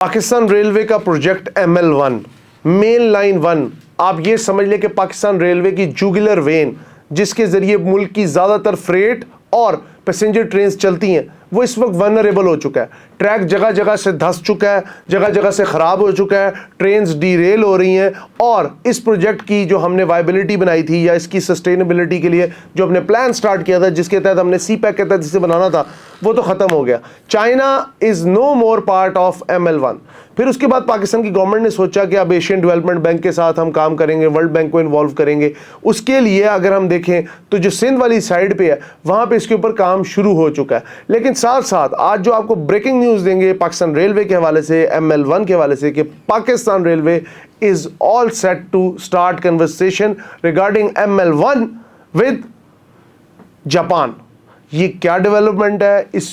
Pakistan railway का project ML1 main line 1, आप ये समझ लें कि पाकिस्तान रेलवे की जुगुलर वेन जिसके जरिए मुल्क की ज्यादातर फ्रेट और पैसेंजर ट्रेन्स चलती हैं वो इस वक्त वनरेबल हो चुका है। ट्रैक जगह जगह से धंस चुका है, जगह जगह से ख़राब हो चुका है, ट्रेन्स डीरेल हो रही हैं और इस प्रोजेक्ट की जो हमने वायबिलिटी बनाई थी या इसकी सस्टेनेबिलिटी के लिए जो हमने प्लान स्टार्ट किया था जिसके तहत हमने CPEC के तहत जिसे बनाना था वो तो ख़त्म हो गया। China is no more part of ML1। फिर उसके बाद पाकिस्तान की गवर्नमेंट ने सोचा कि अब एशियन डेवलपमेंट बैंक के साथ हम काम करेंगे, वर्ल्ड बैंक को इन्वॉल्व करेंगे। उसके लिए अगर हम देखें तो जो सिंध वाली साइड पे है वहाँ पे इसके ऊपर काम शुरू हो चुका है। लेकिन साथ साथ आज जो आपको ब्रेकिंग न्यूज़ देंगे पाकिस्तान रेलवे के हवाले से, ML1 के हवाले से, कि Pakistan railway is all set to start conversation regarding ML1 with Japan. ये क्या डेवलपमेंट है, इस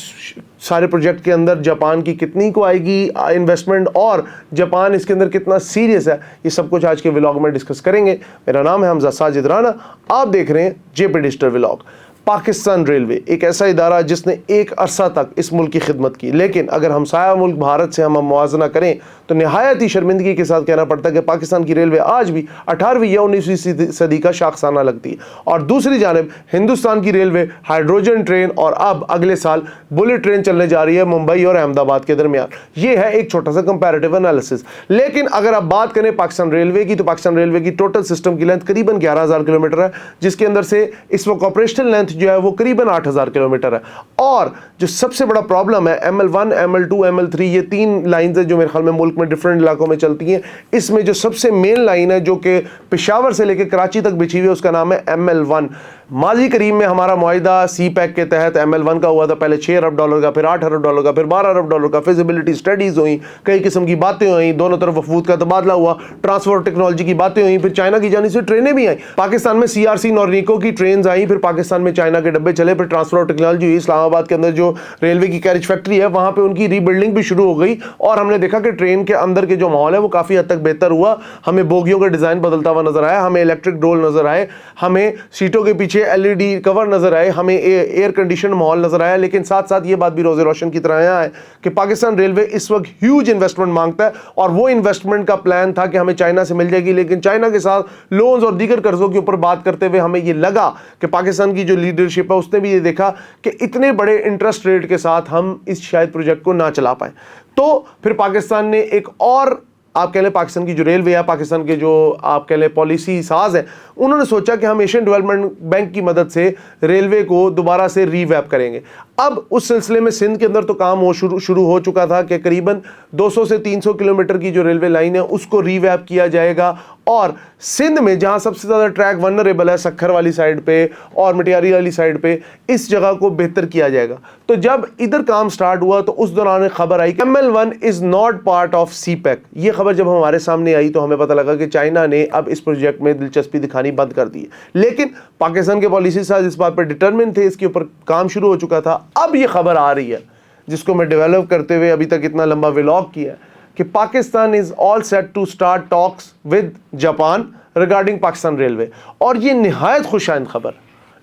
सारे प्रोजेक्ट के अंदर जापान की कितनी को आएगी इन्वेस्टमेंट और जापान इसके अंदर कितना सीरियस है, ये सब कुछ आज के व्लॉग में डिस्कस करेंगे। मेरा नाम है हमजा साजिद राना, आप देख रहे हैं JP digital vlog. Pakistan railway एक ऐसा इदारा जिसने एक अरसा तक इस मुल्क की खिदमत की, लेकिन अगर हमसाया मुल्क भारत से हम मुआवजना करें तो नहायत ही शर्मिंदगी के साथ कहना पड़ता है कि पाकिस्तान की रेलवे आज भी 18वीं या 19वीं सदी का शाखसाना लगती है। और दूसरी जानिब हिंदुस्तान की रेलवे हाइड्रोजन ट्रेन और अब अगले साल बुलेट ट्रेन चलने जा रही है मुंबई और अहमदाबाद के दरमियान। ये है एक छोटा सा कंपैरेटिव एनालिसिस। लेकिन अगर आप बात करें पाकिस्तान रेलवे की तो पाकिस्तान रेलवे की टोटल सिस्टम की लेंथ करीबन 11,000 किलोमीटर है, जिसके अंदर से इस वक्त ऑपरेशनल लेंथ जो है वो करीबन 8,000 किलोमीटर है। और जो सबसे बड़ा प्रॉब्लम है ML1, ML2, ML3, ये 3 लाइंस है जो मेरे ख्याल में मुल्क में डिफरेंट इलाकों में चलती हैं। इसमें जो सबसे मेन लाइन है जो कि पेशावर से लेकर कराची तक बिछी हुई है उसका नाम है ML1। माजी करीब में हमारा मुआहिदा CPEC के तहत ML1 का हुआ था, पहले $6 अरब का, फिर $8 अरब का, फिर $12 अरब का। फिजिबिलिटी स्टडीज हुई, कई किस्म की बातें हुई, दोनों तरफ वफूद का तबादला हुआ, ट्रांसपोर्ट टेक्नोलॉजी की बातें हुई, फिर चाइना की जानिब से ट्रेनें भी आई। पाकिस्तान में CRC नॉर्निको की ट्रेन आई, फिर पाकिस्तान में चाइना के डब्बे चले, फिर ट्रांसपोर्ट टेक्नोलॉजी हुई। इस्लामाबाद के अंदर जो रेलवे की कैरेज फैक्ट्री है वहाँ पर उनकी रीबिल्डिंग भी शुरू हो गई और हमने देखा कि ट्रेन के अंदर के जो माहौल है वो काफ़ी हद तक बेहतर हुआ। हमें बोगियों का डिज़ाइन बदलता हुआ नजर आया, हमें इलेक्ट्रिक डोल नजर आए, हमें सीटों के पीछे LED कवर नजर आए, हमें एयर कंडीशन माहौल नजर आया। लेकिन साथ साथ ये बात भी रोज़े रोशन की तरह यहाँ है कि पाकिस्तान रेलवे इस वक्त ह्यूज इन्वेस्टमेंट मांगता है और वो इन्वेस्टमेंट का प्लान था कि हमें चाइना से मिल जाएगी, लेकिन चाइना के साथ लोन्स और दीगर कर्जों के ऊपर बात करते हुए हमें ये लगा कि पाकिस्तान की जो लीडरशिप है उसने भी ये देखा कि इतने बड़े इंटरेस्ट रेट के साथ हम इस शायद प्रोजेक्ट को ना चला पाए। तो फिर पाकिस्तान ने एक और, आप कह लें पाकिस्तान की जो रेलवे है, पाकिस्तान के जो आप कह लें पॉलिसी साज है, उन्होंने सोचा कि हम एशियन डेवलपमेंट बैंक की मदद से रेलवे को दोबारा से रीवैप करेंगे। अब उस सिलसिले में सिंध के अंदर तो काम शुरू हो चुका था कि करीबन 200 से 300 किलोमीटर की जो रेलवे लाइन है उसको रीवैप किया जाएगा और सिंध में जहां सबसे ज़्यादा ट्रैक वनरेबल है सक्खर वाली साइड पे और मटियारी वाली साइड पे, इस जगह को बेहतर किया जाएगा। तो जब इधर काम स्टार्ट हुआ तो उस दौरान खबर आई कि ML1 is not part of CPEC। ये खबर जब हमारे सामने आई तो हमें पता लगा कि चाइना ने अब इस प्रोजेक्ट में दिलचस्पी दिखानी बंद कर दी है। लेकिन पाकिस्तान के पॉलिसी साज इस बात पर डिटरमिन थे, इसके ऊपर काम शुरू हो चुका था। अब ये खबर आ रही है जिसको मैं डेवलप करते हुए अभी तक इतना लंबा व्लॉग किया कि Pakistan is all set to start talks with Japan regarding Pakistan railway. और ये निहायत खुशाइंद खबर,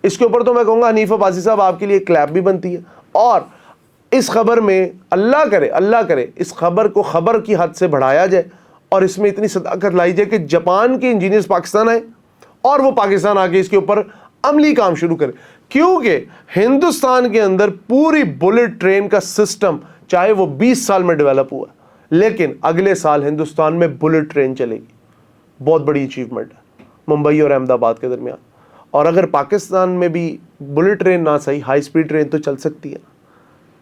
इसके ऊपर तो मैं कहूँगा हनीफ अब्बासी साहब आपके लिए क्लैप भी बनती है। और इस खबर में अल्लाह करे इस खबर को खबर की हद से बढ़ाया जाए और इसमें इतनी सदाकत लाई जाए कि जापान के इंजीनियर्स पाकिस्तान आए और वो पाकिस्तान आके इसके ऊपर अमली काम शुरू करे। क्योंकि हिंदुस्तान के अंदर पूरी बुलेट ट्रेन का सिस्टम चाहे वो 20 साल में डेवलप हुआ, लेकिन अगले साल हिंदुस्तान में बुलेट ट्रेन चलेगी। बहुत बड़ी अचीवमेंट है मुंबई और अहमदाबाद के दरमियान। और अगर पाकिस्तान में भी बुलेट ट्रेन ना सही, हाई स्पीड ट्रेन तो चल सकती है ना,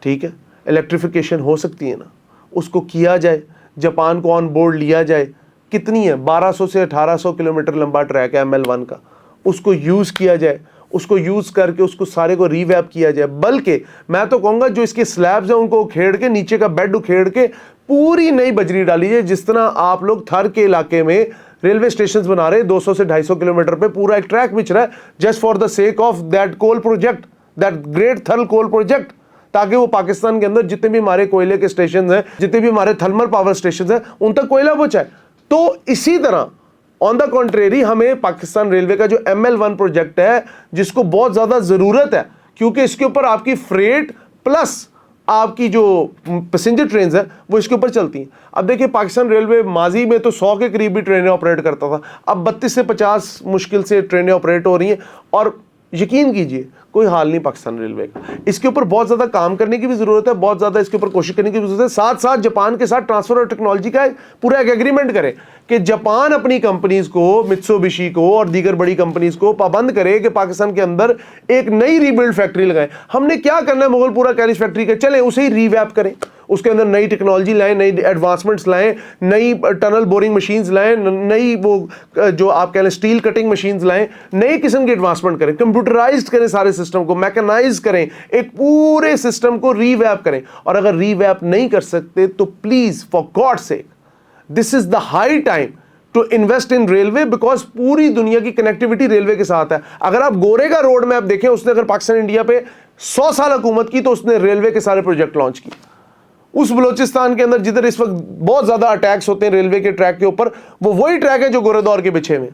ठीक है, इलेक्ट्रिफिकेशन हो सकती है ना, उसको किया जाए, जापान को ऑन बोर्ड लिया जाए। कितनी है, 1200 से 1800 किलोमीटर लंबा ट्रैक है ML1 का, उसको यूज़ किया जाए, उसको यूज़ करके उसको सारे को रीवैप किया जाए। बल्कि मैं तो कहूँगा जो इसके स्लैब्स हैं उनको उखेड़ के, नीचे का बेड उखेड़ के पूरी नई बजरी डाली जाए। जिस तरह आप लोग थर के इलाके में रेलवे स्टेशन बना रहे 200 से 250 किलोमीटर पे पूरा एक ट्रैक बिछ रहा है just for the sake of that coal project, that great thermal coal project, ताकि वो पाकिस्तान के अंदर जितने भी हमारे कोयले के स्टेशन हैं, जितने भी हमारे थर्मल पावर स्टेशन हैं, उन तक कोयला पहुंचाए। तो इसी तरह ऑन द कॉन्ट्रेरी हमें पाकिस्तान रेलवे का जो ML1 प्रोजेक्ट है जिसको बहुत ज़्यादा ज़रूरत है, क्योंकि इसके ऊपर आपकी फ्रेट प्लस آپ کی جو پیسنجر ٹرینز ہیں وہ اس کے اوپر چلتی ہیں. اب دیکھیں پاکستان ریلوے ماضی میں تو 100 کے قریب بھی ٹرینیں آپریٹ کرتا تھا, اب 32 سے 50 مشکل سے ٹرینیں آپریٹ ہو رہی ہیں, اور یقین کیجئے کوئی حال نہیں پاکستان ریلوے کا. اس کے اوپر بہت زیادہ کام کرنے کی بھی ضرورت ہے, بہت زیادہ اس کے اوپر کوشش کرنے کی بھی ضرورت ہے. ساتھ ساتھ جاپان کے ساتھ ٹرانسفر اور ٹیکنالوجی کا پورا ایک ایگریمنٹ کرے کہ جاپان اپنی کمپنیز کو, متسوبشی کو اور دیگر بڑی کمپنیز کو پابند کرے کہ پاکستان کے اندر ایک نئی ری بلڈ فیکٹری لگائیں. ہم نے کیا کرنا ہے مغل پورا کیریج فیکٹری کا, چلیں اسے ہی ری ویپ کریں, اس کے اندر نئی ٹیکنالوجی لائیں, نئی ایڈوانسمنٹس لائیں, نئی ٹنل بورنگ مشینز لائیں, نئی وہ جو آپ کہہ لیں اسٹیل کٹنگ مشینز لائیں, نئی قسم کی ایڈوانسمنٹ کریں, کمپیوٹرائزڈ کریں سارے سسٹم کو, میکنائز کریں, ایک پورے سسٹم کو ری ویپ کریں. اور اگر ری ویپ نہیں کر سکتے تو please for God sake this is the high time to invest in railway, because پوری دنیا کی کنیکٹیوٹی ریلوے کے ساتھ ہے. اگر آپ گورے کا روڈ میپ دیکھیں, اس نے اگر پاکستان انڈیا پہ 100 سال حکومت کی تو اس نے ریلوے کے سارے پروجیکٹ لانچ کیے. اس بلوچستان کے اندر جدھر اس وقت بہت زیادہ اٹیکس ہوتے ہیں ریلوے کے ٹریک کے اوپر, وہ وہی ٹریک ہے جو گورے دور کے بچھے میں.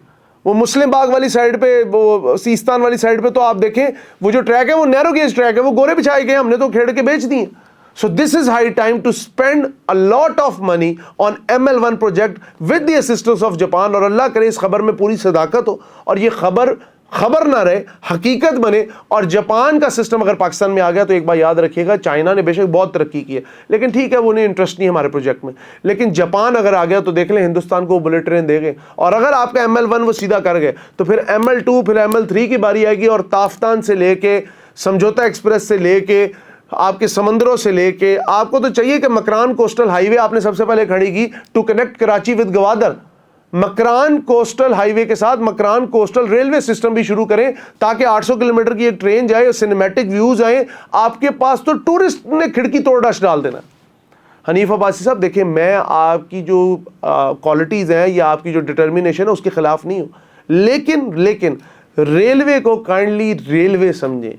وہ مسلم باغ والی سائڈ پہ, وہ سیستان والی سائڈ پہ تو آپ دیکھیں وہ جو ٹریک ہے وہ نیرو گیج ٹریک ہے, وہ گورے بچھائے گئے, ہم نے تو کھیڑ کے بیچ دیے. So this is high time to spend a lot of money on ML1 project with the assistance of Japan. اور اللہ کرے اس خبر میں پوری صداقت ہو اور یہ خبر نہ رہے, حقیقت بنے. اور جاپان کا سسٹم اگر پاکستان میں آ گیا تو ایک بار یاد رکھیے گا, چائنا نے بے شک بہت ترقی کی ہے لیکن ٹھیک ہے وہ انہیں انٹرسٹ نہیں ہمارے پروجیکٹ میں, لیکن جاپان اگر آ گیا تو دیکھ لیں ہندوستان کو بلٹ ٹرین دے گئے. اور اگر آپ کا ML1 وہ سیدھا کر گئے تو پھر ML2 پھر ML3 کی باری آئے گی, اور تافتان سے لے کے سمجھوتا ایکسپریس سے لے کے آپ کے سمندروں سے لے کے, آپ کو تو چاہیے کہ مکران کوسٹل ہائی وے آپ نے سب سے پہلے کھڑی کی to connect Karachi with Gwadar. Makran coastal highway کے ساتھ مکران کوسٹل ریلوے سسٹم بھی شروع کریں تاکہ 800 کلومیٹر کی ایک ٹرین جائے اور سینیمیٹک ویوز آئیں آپ کے پاس, تو ٹورسٹ نے کھڑکی توڑ ڈش ڈال دینا. حنیف عباسی صاحب دیکھیں, میں آپ کی جو کوالٹیز ہیں یا آپ کی جو ڈٹرمینیشن ہے اس کے خلاف نہیں ہوں, لیکن ریلوے کو کائنڈلی ریلوے سمجھیں.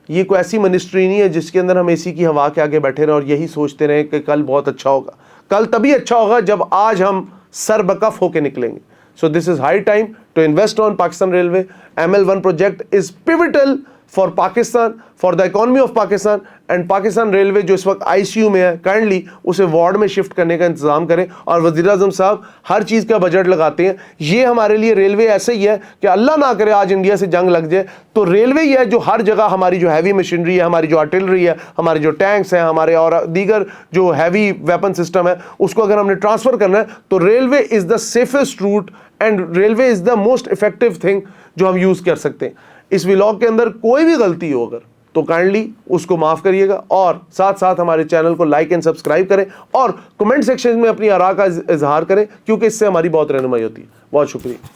یہ کوئی ایسی منسٹری نہیں ہے جس کے اندر ہم اے سی کی ہوا کے آگے بیٹھے رہیں اور یہی سوچتے رہیں کہ کل بہت اچھا ہوگا. کل تبھی اچھا ہوگا جب آج ہم سر بکف ہو کے نکلیں گے. So this is high time to invest on Pakistan railway. ML1 project is pivotal for Pakistan, for the economy of Pakistan. And Pakistan railway جو اس وقت ICU میں ہے, کائنڈلی اسے وارڈ میں شفٹ کرنے کا انتظام کریں. اور وزیر اعظم صاحب ہر چیز کا بجٹ لگاتے ہیں. یہ ہمارے لیے ریلوے ایسے ہی ہے کہ اللہ نہ کرے آج انڈیا سے جنگ لگ جائے تو ریلوے ہی ہے جو ہر جگہ ہماری جو ہیوی مشینری ہے, ہماری جو آرٹلری ہے, ہمارے جو ٹینکس ہیں, ہمارے اور دیگر جو ہیوی ویپن سسٹم ہے, اس کو اگر ہم نے ٹرانسفر کرنا ہے تو railway is the safest route and railway is the most effective thing جو ہم یوز کر سکتے ہیں. اس ولاگ کے اندر کوئی بھی غلطی ہو اگر تو کائنڈلی اس کو معاف کریے گا, اور ساتھ ساتھ ہمارے چینل کو لائک اینڈ سبسکرائب کریں اور کمنٹ سیکشن میں اپنی آراء کا اظہار کریں, کیونکہ اس سے ہماری بہت رہنمائی ہوتی ہے. بہت شکریہ.